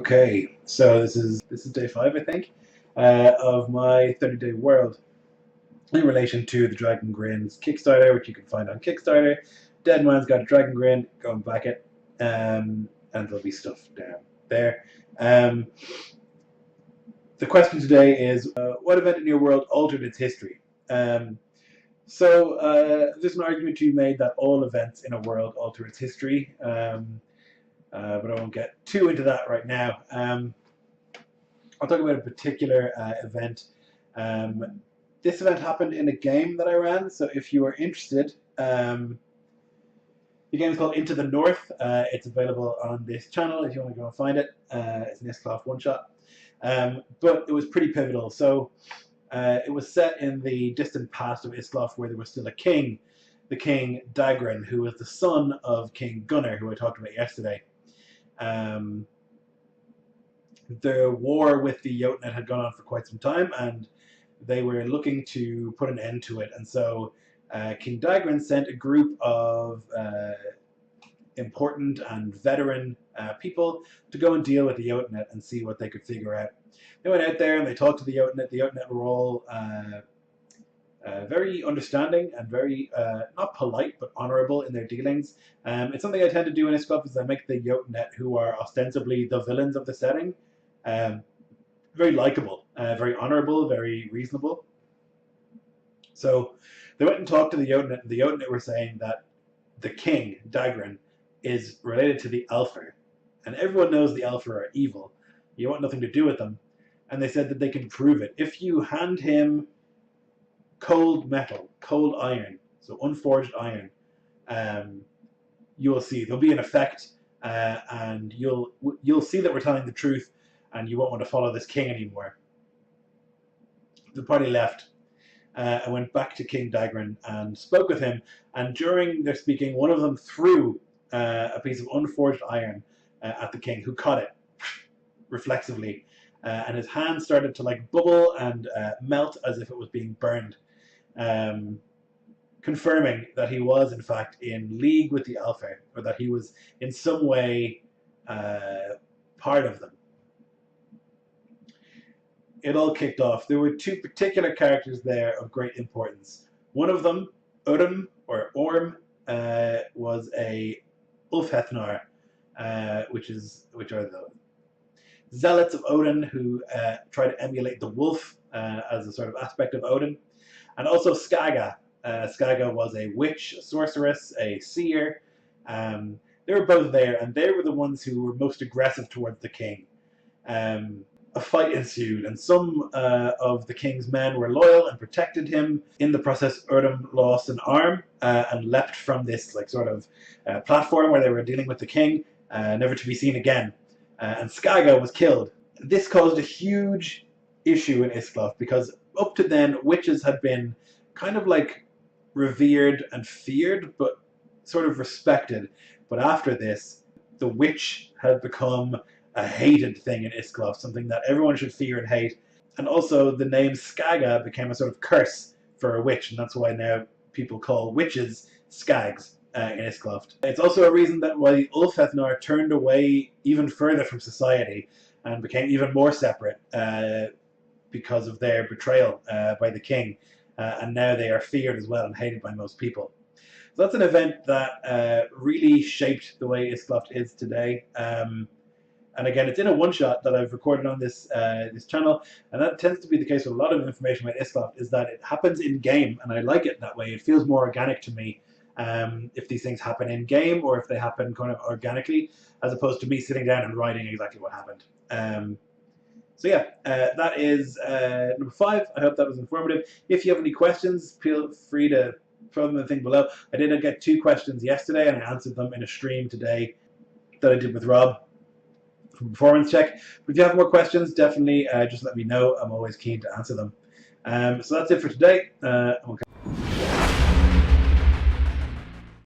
Okay, so this is day 5, I think, of my 30-day world in relation to the Dragon Grin's Kickstarter, which you can find on Kickstarter. Deadman's got a Dragon Grin, go and back it, and there'll be stuff down there. Um, the question today is, what event in your world altered its history? There's an argument to be made that all events in a world alter its history. But I won't get too into that right now. I'll talk about a particular event. This event happened in a game that I ran, so if you are interested, the game is called Into the North. It's available on this channel if you want to go and find it. It's an Iskloft one-shot. But it was pretty pivotal. So it was set in the distant past of Iskloft, where there was still a king, the King Dagran, who was the son of King Gunnar, who I talked about yesterday. The war with the Jotnet had gone on for quite some time, and they were looking to put an end to it. And so King Dagran sent a group of important and veteran people to go and deal with the Jotnet and see what they could figure out. They went out there and they talked to the Jotnet. The Jotnet were all very understanding and very, not polite, but honourable in their dealings. It's something I tend to do in Iskloft, is I make the Jotnet, who are ostensibly the villains of the setting, very likeable, very honourable, very reasonable. So they went and talked to the Jotnet, and the Jotnet were saying that the king, Dagran, is related to the Alfar. And everyone knows the Alfar are evil. You want nothing to do with them. And they said that they can prove it. If you hand him cold metal, cold iron, so unforged iron, you will see there'll be an effect, and you'll see that we're telling the truth, and you won't want to follow this king anymore. The party left and went back to King Dagran and spoke with him, and during their speaking, one of them threw a piece of unforged iron at the king, who caught it reflexively, and his hand started to like bubble and melt as if it was being burned. Confirming that he was in fact in league with the Alfar, or that he was in some way part of them. It all kicked off. There were two particular characters there of great importance. One of them, Orm, was a Ulfhethnar, which are the zealots of Odin who try to emulate the wolf as a sort of aspect of Odin. And also Skaga. Skaga was a witch, a sorceress, a seer. They were both there, and they were the ones who were most aggressive towards the king. A fight ensued, and some of the king's men were loyal and protected him. In the process, Erdem lost an arm and leapt from this like sort of platform where they were dealing with the king, never to be seen again. And Skaga was killed. This caused a huge issue in Iskloft, because up to then, witches had been kind of like revered and feared, but sort of respected. But after this, the witch had become a hated thing in Iskloft, something that everyone should fear and hate. And also the name Skaga became a sort of curse for a witch, and that's why now people call witches Skags in Iskloft. It's also a reason that why the Ulfhethnar turned away even further from society and became even more separate because of their betrayal by the king. And now they are feared as well and hated by most people. So that's an event that really shaped the way Iskloft is today. And again, it's in a one-shot that I've recorded on this this channel, and that tends to be the case with a lot of information about Iskloft, is that it happens in-game, and I like it that way. It feels more organic to me if these things happen in-game, or if they happen kind of organically, as opposed to me sitting down and writing exactly what happened. So yeah, that is number 5. I hope that was informative. If you have any questions, feel free to throw them in the thing below. I did get 2 questions yesterday, and I answered them in a stream today that I did with Rob from Performance Check. But if you have more questions, definitely just let me know. I'm always keen to answer them. So that's it for today. Okay.